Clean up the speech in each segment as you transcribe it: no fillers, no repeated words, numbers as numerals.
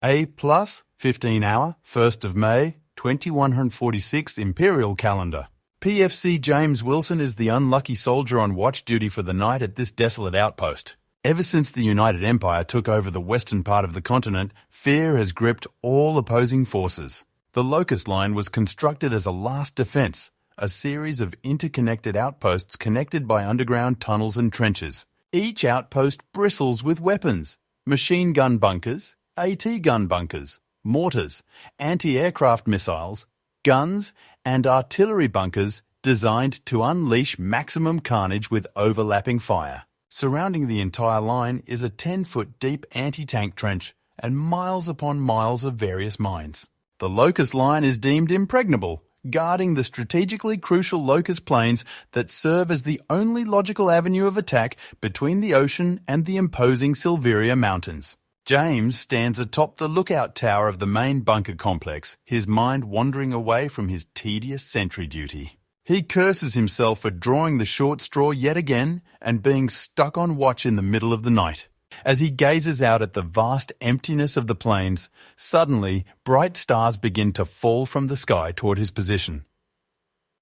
A plus 15-hour 1st of May 2146 Imperial calendar. PFC James Wilson is the unlucky soldier on watch duty for the night at this desolate outpost. Ever since the United Empire took over the western part of the continent, fear has gripped all opposing forces. The Locust Line was constructed as a last defense, a series of interconnected outposts connected by underground tunnels and trenches. Each outpost bristles with weapons: machine gun bunkers, AT gun bunkers, mortars, anti-aircraft missiles, guns, and artillery bunkers designed to unleash maximum carnage with overlapping fire. Surrounding the entire line is a 10-foot deep anti-tank trench and miles upon miles of various mines. The Locust Line is deemed impregnable, guarding the strategically crucial Locust Plains that serve as the only logical avenue of attack between the ocean and the imposing Silveria Mountains. James stands atop the lookout tower of the main bunker complex, his mind wandering away from his tedious sentry duty. He curses himself for drawing the short straw yet again and being stuck on watch in the middle of the night. As he gazes out at the vast emptiness of the plains, suddenly bright stars begin to fall from the sky toward his position.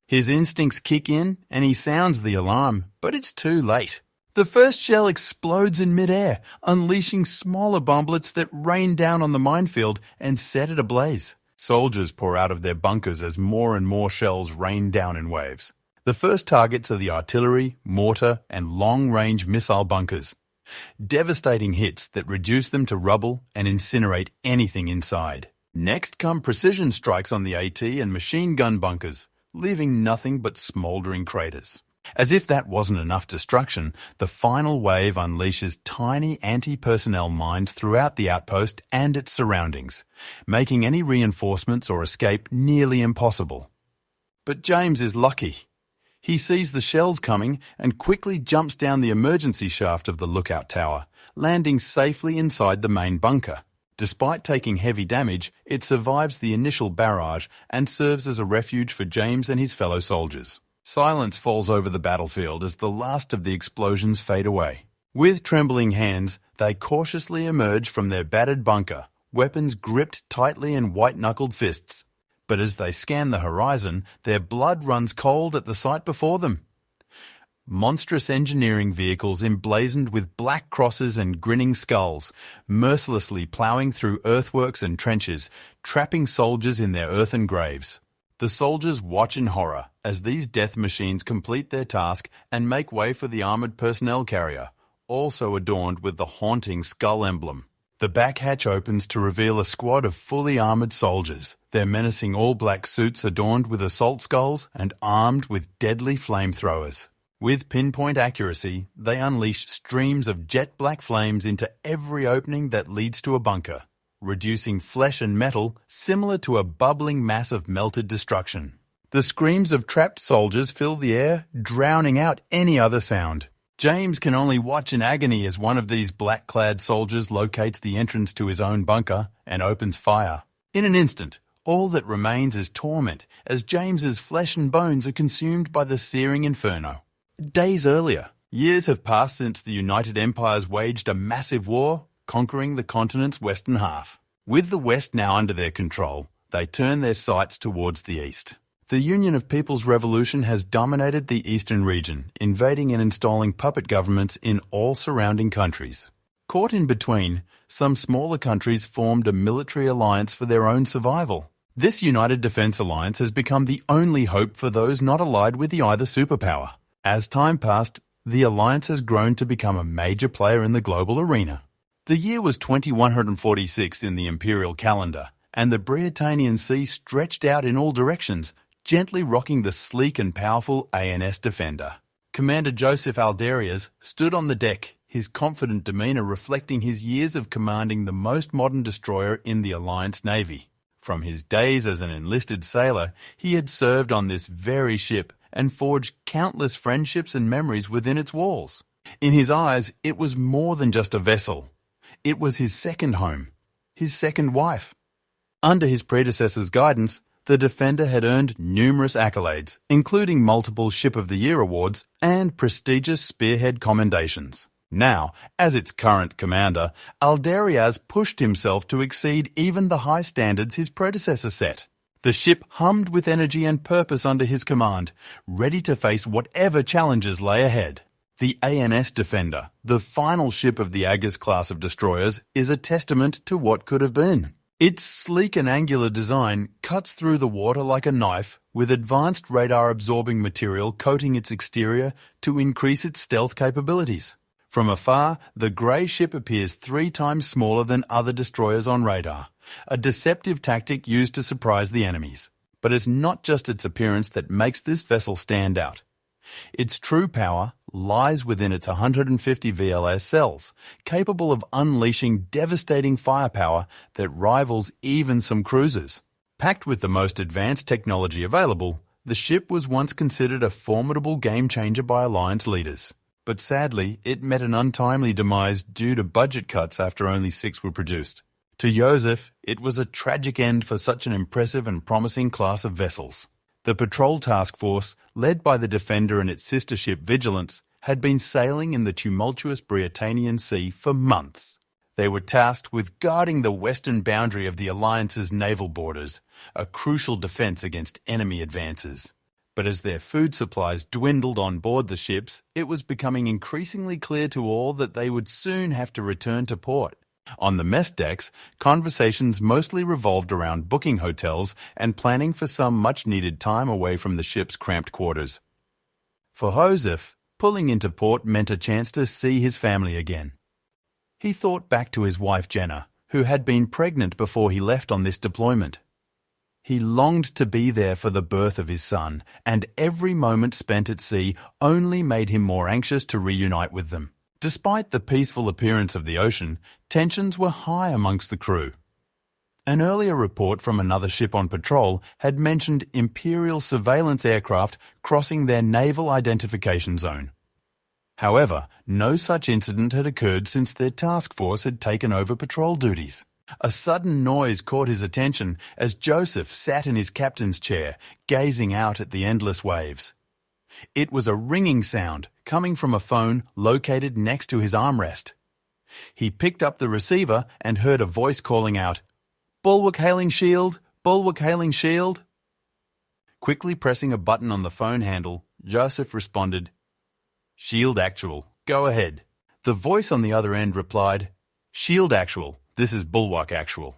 His instincts kick in and he sounds the alarm, but it's too late. The first shell explodes in midair, unleashing smaller bomblets that rain down on the minefield and set it ablaze. Soldiers pour out of their bunkers as more and more shells rain down in waves. The first targets are the artillery, mortar, and long-range missile bunkers. Devastating hits that reduce them to rubble and incinerate anything inside. Next come precision strikes on the AT and machine gun bunkers, leaving nothing but smouldering craters. As if that wasn't enough destruction, the final wave unleashes tiny anti-personnel mines throughout the outpost and its surroundings, making any reinforcements or escape nearly impossible. But James is lucky. He sees the shells coming and quickly jumps down the emergency shaft of the lookout tower, landing safely inside the main bunker. Despite taking heavy damage, it survives the initial barrage and serves as a refuge for James and his fellow soldiers. Silence falls over the battlefield as the last of the explosions fade away. With trembling hands, they cautiously emerge from their battered bunker, weapons gripped tightly in white-knuckled fists. But as they scan the horizon, their blood runs cold at the sight before them. Monstrous engineering vehicles emblazoned with black crosses and grinning skulls, mercilessly ploughing through earthworks and trenches, trapping soldiers in their earthen graves. The soldiers watch in horror as these death machines complete their task and make way for the armoured personnel carrier, also adorned with the haunting skull emblem. The back hatch opens to reveal a squad of fully armoured soldiers, their menacing all-black suits adorned with assault skulls and armed with deadly flamethrowers. With pinpoint accuracy, they unleash streams of jet-black flames into every opening that leads to a bunker, reducing flesh and metal similar to a bubbling mass of melted destruction. The screams of trapped soldiers fill the air, drowning out any other sound. James can only watch in agony as one of these black-clad soldiers locates the entrance to his own bunker and opens fire. In an instant, all that remains is torment as James's flesh and bones are consumed by the searing inferno. Days earlier, years have passed since the United Empires waged a massive war, conquering the continent's western half. With the West now under their control, they turn their sights towards the East. The Union of People's Revolution has dominated the eastern region, invading and installing puppet governments in all surrounding countries. Caught in between, some smaller countries formed a military alliance for their own survival. This United Defense Alliance has become the only hope for those not allied with either superpower. As time passed, the alliance has grown to become a major player in the global arena. The year was 2146 in the Imperial calendar, and the Britannian Sea stretched out in all directions, gently rocking the sleek and powerful ANS Defender. Commander Joseph Alderias stood on the deck, his confident demeanour reflecting his years of commanding the most modern destroyer in the Alliance Navy. From his days as an enlisted sailor, he had served on this very ship and forged countless friendships and memories within its walls. In his eyes, it was more than just a vessel. It was his second home, his second wife. Under his predecessor's guidance, the Defender had earned numerous accolades, including multiple Ship of the Year awards and prestigious spearhead commendations. Now, as its current commander, Alderiaz pushed himself to exceed even the high standards his predecessor set. The ship hummed with energy and purpose under his command, ready to face whatever challenges lay ahead. The ANS Defender, the final ship of the Agus class of destroyers, is a testament to what could have been. Its sleek and angular design cuts through the water like a knife, with advanced radar-absorbing material coating its exterior to increase its stealth capabilities. From afar, the grey ship appears 3 times smaller than other destroyers on radar, a deceptive tactic used to surprise the enemies. But it's not just its appearance that makes this vessel stand out. Its true power lies within its 150 VLS cells, capable of unleashing devastating firepower that rivals even some cruisers. Packed with the most advanced technology available, the ship was once considered a formidable game-changer by Alliance leaders. But sadly, it met an untimely demise due to budget cuts after only 6 were produced. To Joseph, it was a tragic end for such an impressive and promising class of vessels. The patrol task force, led by the Defender and its sister ship Vigilance, had been sailing in the tumultuous Britannian Sea for months. They were tasked with guarding the western boundary of the Alliance's naval borders, a crucial defense against enemy advances. But as their food supplies dwindled on board the ships, it was becoming increasingly clear to all that they would soon have to return to port. On the mess decks, conversations mostly revolved around booking hotels and planning for some much-needed time away from the ship's cramped quarters. For Joseph, pulling into port meant a chance to see his family again. He thought back to his wife Jenna, who had been pregnant before he left on this deployment. He longed to be there for the birth of his son, and every moment spent at sea only made him more anxious to reunite with them. Despite the peaceful appearance of the ocean, tensions were high amongst the crew. An earlier report from another ship on patrol had mentioned Imperial surveillance aircraft crossing their naval identification zone. However, no such incident had occurred since their task force had taken over patrol duties. A sudden noise caught his attention as Joseph sat in his captain's chair, gazing out at the endless waves. It was a ringing sound coming from a phone located next to his armrest. He picked up the receiver and heard a voice calling out, "Bulwark hailing shield! Bulwark hailing shield!" Quickly pressing a button on the phone handle, Joseph responded, "Shield actual, go ahead." The voice on the other end replied, "Shield actual, this is Bulwark actual.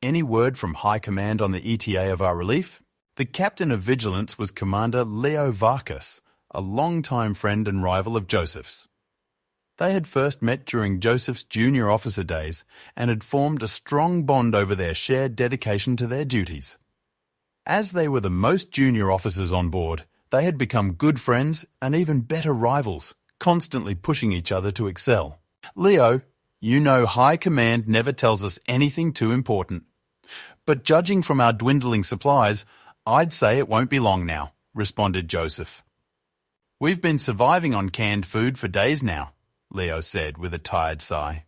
Any word from High Command on the ETA of our relief?" The captain of Vigilance was Commander Leo Varkas, a longtime friend and rival of Joseph's. They had first met during Joseph's junior officer days and had formed a strong bond over their shared dedication to their duties. As they were the most junior officers on board, they had become good friends and even better rivals, constantly pushing each other to excel. "Leo, you know High Command never tells us anything too important. But judging from our dwindling supplies, I'd say it won't be long now," responded Joseph. "We've been surviving on canned food for days now," Leo said with a tired sigh.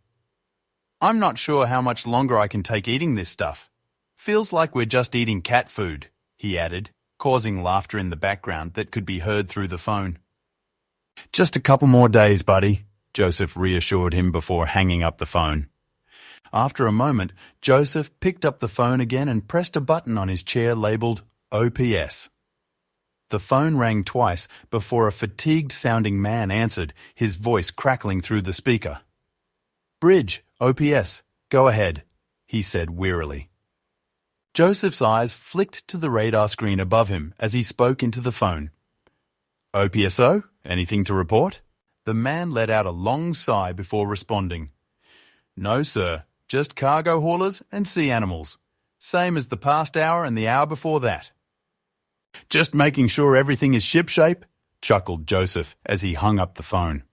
"I'm not sure how much longer I can take eating this stuff. Feels like we're just eating cat food," he added, causing laughter in the background that could be heard through the phone. "Just a couple more days, buddy," Joseph reassured him before hanging up the phone. After a moment, Joseph picked up the phone again and pressed a button on his chair labelled OPS. The phone rang twice before a fatigued-sounding man answered, his voice crackling through the speaker. "Bridge, OPS, go ahead," he said wearily. Joseph's eyes flicked to the radar screen above him as he spoke into the phone. "OPSO, anything to report?" The man let out a long sigh before responding. "No, sir, just cargo haulers and sea animals. Same as the past hour and the hour before that." "Just making sure everything is shipshape," chuckled Joseph as he hung up the phone.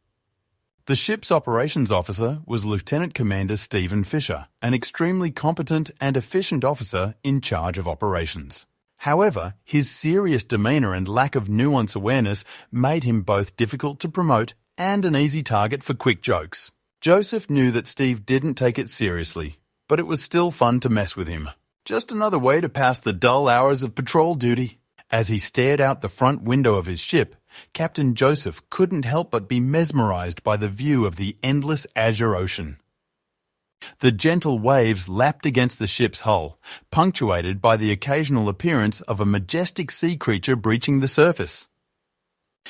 The ship's operations officer was Lieutenant Commander Stephen Fisher, an extremely competent and efficient officer in charge of operations. However, his serious demeanour and lack of nuance awareness made him both difficult to promote and an easy target for quick jokes. Joseph knew that Steve didn't take it seriously, but it was still fun to mess with him. Just another way to pass the dull hours of patrol duty. As he stared out the front window of his ship, Captain Joseph couldn't help but be mesmerized by the view of the endless azure ocean. The gentle waves lapped against the ship's hull, punctuated by the occasional appearance of a majestic sea creature breaching the surface.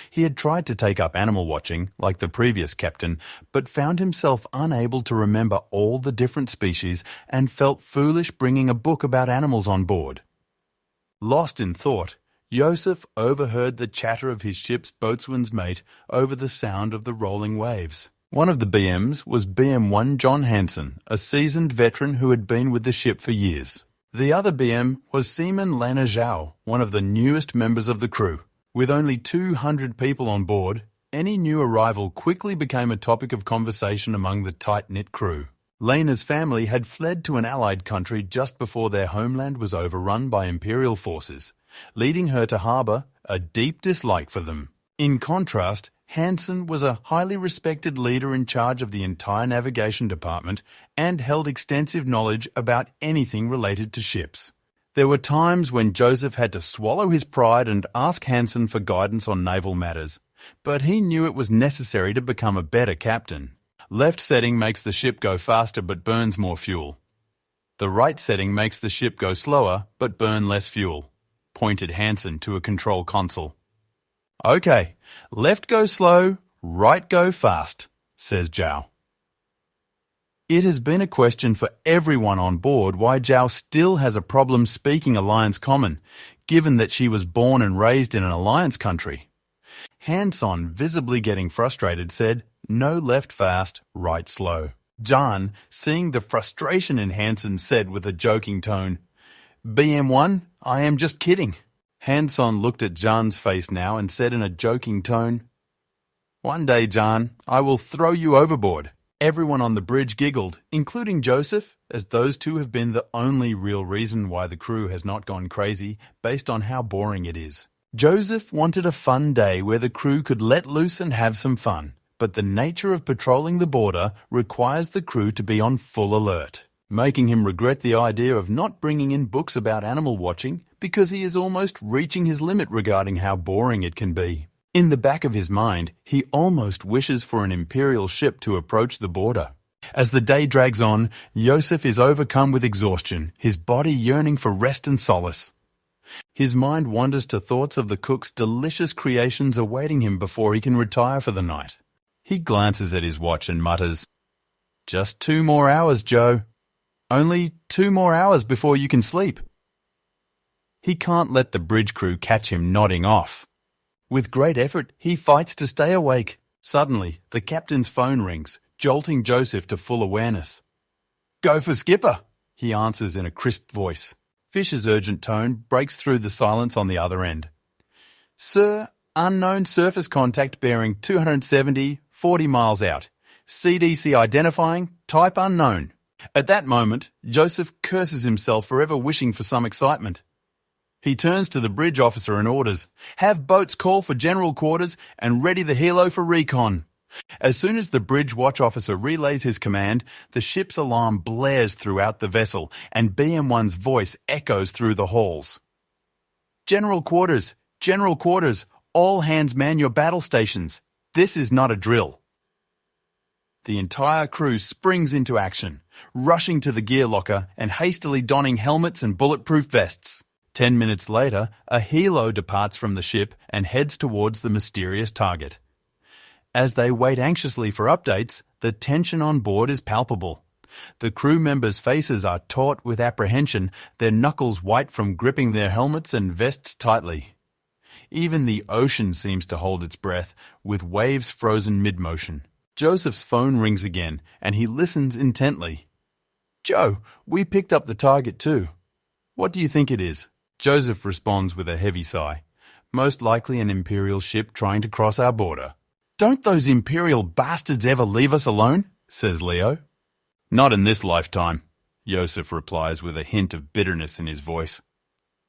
He had tried to take up animal watching, like the previous captain, but found himself unable to remember all the different species and felt foolish bringing a book about animals on board. Lost in thought, Joseph overheard the chatter of his ship's boatswain's mate over the sound of the rolling waves. One of the BMs was BM1 John Hansen, a seasoned veteran who had been with the ship for years. The other BM was Seaman Lana Zhao, one of the newest members of the crew. With only 200 people on board, any new arrival quickly became a topic of conversation among the tight-knit crew. Lena's family had fled to an allied country just before their homeland was overrun by Imperial forces, leading her to harbour a deep dislike for them. In contrast, Hansen was a highly respected leader in charge of the entire navigation department and held extensive knowledge about anything related to ships. There were times when Joseph had to swallow his pride and ask Hansen for guidance on naval matters, but he knew it was necessary to become a better captain. Left setting makes the ship go faster but burns more fuel. The right setting makes the ship go slower but burn less fuel, pointed Hansen to a control console. Okay, left go slow, right go fast, says Zhao. It has been a question for everyone on board why Zhao still has a problem speaking Alliance Common, given that she was born and raised in an Alliance country. Hanson, visibly getting frustrated, said, "No left fast, right slow." John, seeing the frustration in Hansen, said with a joking tone, "BM1, I am just kidding." Hanson looked at John's face now and said in a joking tone, "One day, John, I will throw you overboard." Everyone on the bridge giggled, including Joseph, as those two have been the only real reason why the crew has not gone crazy, based on how boring it is. Joseph wanted a fun day where the crew could let loose and have some fun, but the nature of patrolling the border requires the crew to be on full alert, making him regret the idea of not bringing in books about animal watching because he is almost reaching his limit regarding how boring it can be. In the back of his mind, he almost wishes for an Imperial ship to approach the border. As the day drags on, Joseph is overcome with exhaustion, his body yearning for rest and solace. His mind wanders to thoughts of the cook's delicious creations awaiting him before he can retire for the night. He glances at his watch and mutters, "Just 2 more hours, Joe. Only 2 more hours before you can sleep." He can't let the bridge crew catch him nodding off. With great effort, he fights to stay awake. Suddenly, the captain's phone rings, jolting Joseph to full awareness. "Go for skipper," he answers in a crisp voice. Fisher's urgent tone breaks through the silence on the other end. "Sir, unknown surface contact bearing 270, 40 miles out. CDC identifying, type unknown." At that moment, Joseph curses himself for ever wishing for some excitement. He turns to the bridge officer and orders, "Have boats call for general quarters and ready the helo for recon." As soon as the bridge watch officer relays his command, the ship's alarm blares throughout the vessel and BM1's voice echoes through the halls. General quarters, all hands man your battle stations. This is not a drill." The entire crew springs into action, rushing to the gear locker and hastily donning helmets and bulletproof vests. 10 minutes later, a helo departs from the ship and heads towards the mysterious target. As they wait anxiously for updates, the tension on board is palpable. The crew members' faces are taut with apprehension, their knuckles white from gripping their helmets and vests tightly. Even the ocean seems to hold its breath, with waves frozen mid-motion. Joseph's phone rings again, and he listens intently. "Joe, we picked up the target too. What do you think it is?" Joseph responds with a heavy sigh. "Most likely an Imperial ship trying to cross our border." "Don't those Imperial bastards ever leave us alone?" says Leo. "Not in this lifetime," Joseph replies with a hint of bitterness in his voice.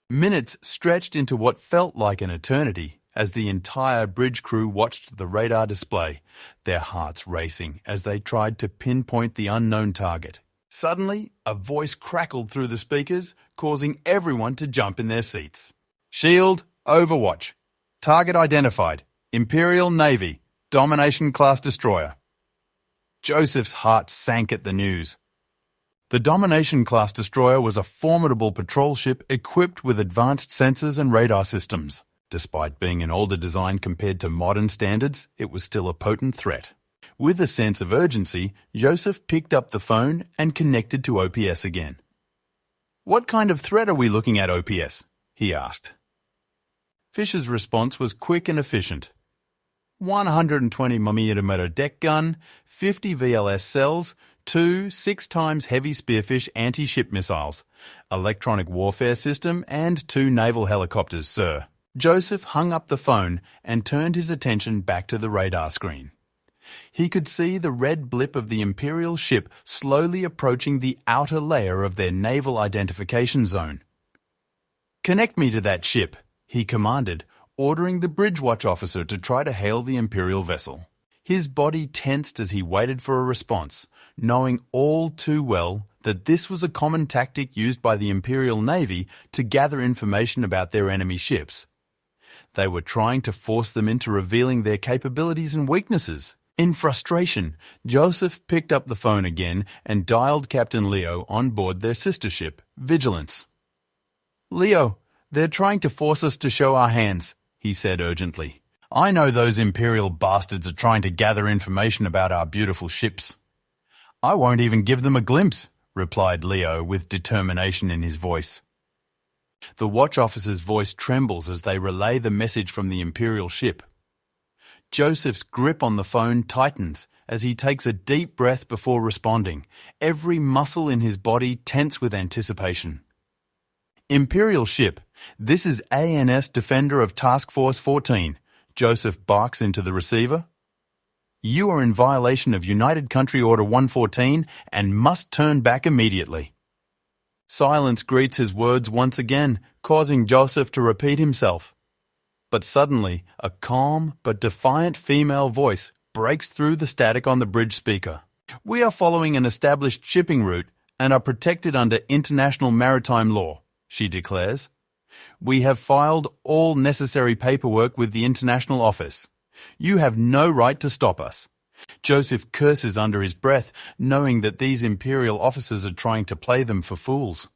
Minutes stretched into what felt like an eternity as the entire bridge crew watched the radar display, their hearts racing as they tried to pinpoint the unknown target. Suddenly, a voice crackled through the speakers, causing everyone to jump in their seats. "Shield, Overwatch. Target identified. Imperial Navy, Domination Class Destroyer. Joseph's heart sank at the news. The Domination Class Destroyer was a formidable patrol ship equipped with advanced sensors and radar systems. Despite being an older design compared to modern standards, it was still a potent threat. With a sense of urgency, Joseph picked up the phone and connected to OPS again. "What kind of threat are we looking at, OPS?" he asked. Fisher's response was quick and efficient. 120mm deck gun, 50 VLS cells, 2 6x heavy Spearfish anti-ship missiles, electronic warfare system, and 2 naval helicopters, sir. Joseph hung up the phone and turned his attention back to the radar screen. He could see the red blip of the Imperial ship slowly approaching the outer layer of their naval identification zone. "Connect me to that ship," he commanded, ordering the bridge watch officer to try to hail the Imperial vessel. His body tensed as he waited for a response, knowing all too well that this was a common tactic used by the Imperial Navy to gather information about their enemy ships. They were trying to force them into revealing their capabilities and weaknesses. In frustration, Joseph picked up the phone again and dialed Captain Leo on board their sister ship, Vigilance. "Leo, they're trying to force us to show our hands," he said urgently. "I know those Imperial bastards are trying to gather information about our beautiful ships." "I won't even give them a glimpse," replied Leo with determination in his voice. The watch officer's voice trembles as they relay the message from the Imperial ship. Joseph's grip on the phone tightens as he takes a deep breath before responding, every muscle in his body tense with anticipation. "Imperial ship, this is ANS Defender of Task Force 14, Joseph barks into the receiver. "You are in violation of United Country Order 114 and must turn back immediately." Silence greets his words once again, causing Joseph to repeat himself. But suddenly, a calm but defiant female voice breaks through the static on the bridge speaker. "We are following an established shipping route and are protected under international maritime law," she declares. "We have filed all necessary paperwork with the International Office. You have no right to stop us." Joseph curses under his breath, knowing that these Imperial officers are trying to play them for fools.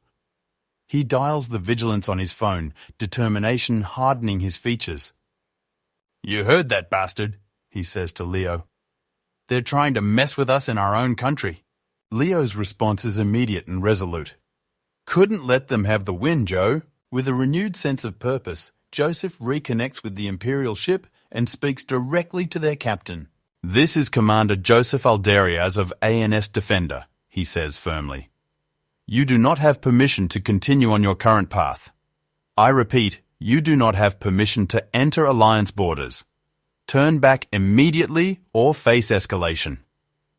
He dials the Vigilance on his phone, determination hardening his features. "You heard that bastard," he says to Leo. "They're trying to mess with us in our own country." Leo's response is immediate and resolute. "Couldn't let them have the win, Joe." With a renewed sense of purpose, Joseph reconnects with the Imperial ship and speaks directly to their captain. "This is Commander Joseph Alderias of ANS Defender," he says firmly. "You do not have permission to continue on your current path. I repeat, you do not have permission to enter Alliance borders. Turn back immediately or face escalation."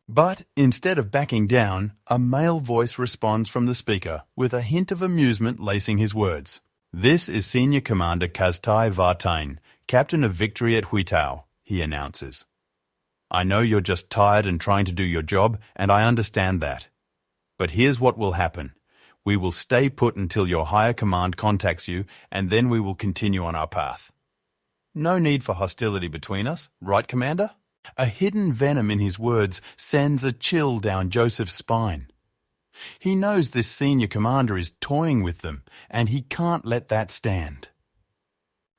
But instead of backing down, a male voice responds from the speaker with a hint of amusement lacing his words. "This is Senior Commander Kaztai Vartain, Captain of Victory at Huitao," he announces. "I know you're just tired and trying to do your job, and I understand that. But here's what will happen. We will stay put until your higher command contacts you, and then we will continue on our path. No need for hostility between us, right, Commander?" A hidden venom in his words sends a chill down Joseph's spine. He knows this senior commander is toying with them, and he can't let that stand.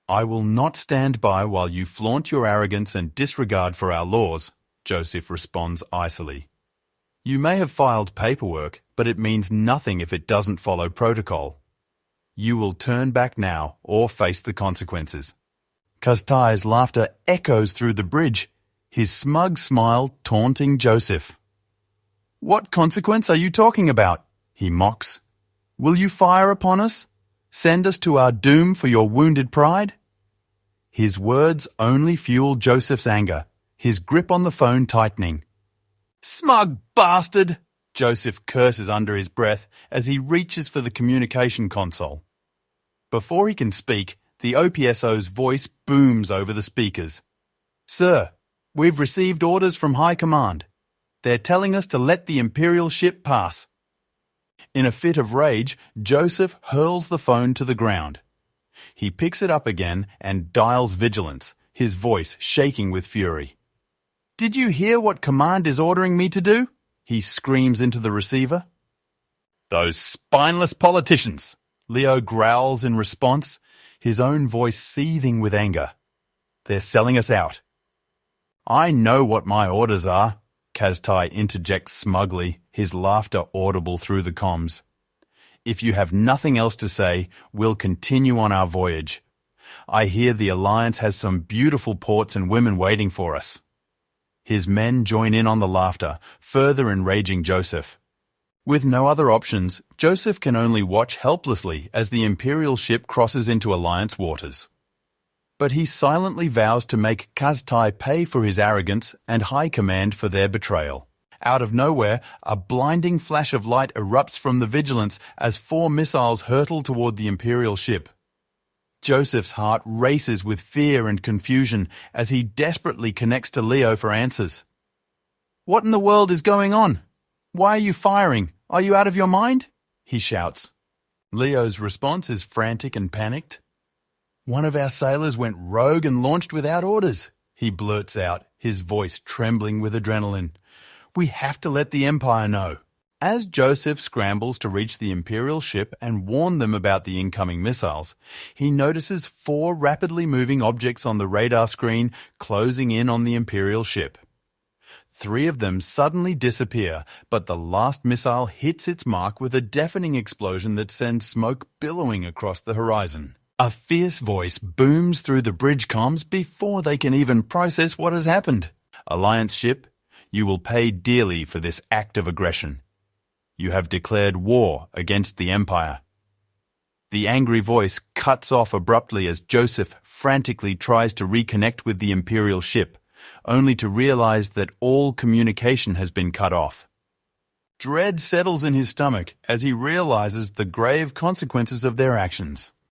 "I will not stand by while you flaunt your arrogance and disregard for our laws," Joseph responds icily. "You may have filed paperwork, but it means nothing if it doesn't follow protocol. You will turn back now or face the consequences." Kaztai's laughter echoes through the bridge, his smug smile taunting Joseph. "What consequence are you talking about?" he mocks. "Will you fire upon us? Send us to our doom for your wounded pride?" His words only fuel Joseph's anger, his grip on the phone tightening. "Smug bastard!" Joseph curses under his breath as he reaches for the communication console. Before he can speak, the OPSO's voice booms over the speakers. "Sir, we've received orders from High Command. They're telling us to let the Imperial ship pass." In a fit of rage, Joseph hurls the phone to the ground. He picks it up again and dials Vigilance, his voice shaking with fury. "Did you hear what command is ordering me to do?" he screams into the receiver. "Those spineless politicians," Leo growls in response, his own voice seething with anger. "They're selling us out." "I know what my orders are," Kaztai interjects smugly, his laughter audible through the comms. "If you have nothing else to say, we'll continue on our voyage. I hear the Alliance has some beautiful ports and women waiting for us." His men join in on the laughter, further enraging Joseph. With no other options, Joseph can only watch helplessly as the Imperial ship crosses into Alliance waters. But he silently vows to make Kaztai pay for his arrogance and High Command for their betrayal. Out of nowhere, a blinding flash of light erupts from the Vigilance as 4 missiles hurtle toward the Imperial ship. Joseph's heart races with fear and confusion as he desperately connects to Leo for answers. "What in the world is going on? Why are you firing? Are you out of your mind?" he shouts. Leo's response is frantic and panicked. "One of our sailors went rogue and launched without orders," he blurts out, his voice trembling with adrenaline. "We have to let the Empire know." As Joseph scrambles to reach the Imperial ship and warn them about the incoming missiles, he notices 4 rapidly moving objects on the radar screen closing in on the Imperial ship. 3 of them suddenly disappear, but the last missile hits its mark with a deafening explosion that sends smoke billowing across the horizon. A fierce voice booms through the bridge comms before they can even process what has happened. "Alliance ship, you will pay dearly for this act of aggression. You have declared war against the Empire." The angry voice cuts off abruptly as Joseph frantically tries to reconnect with the Imperial ship, only to realize that all communication has been cut off. Dread settles in his stomach as he realizes the grave consequences of their actions.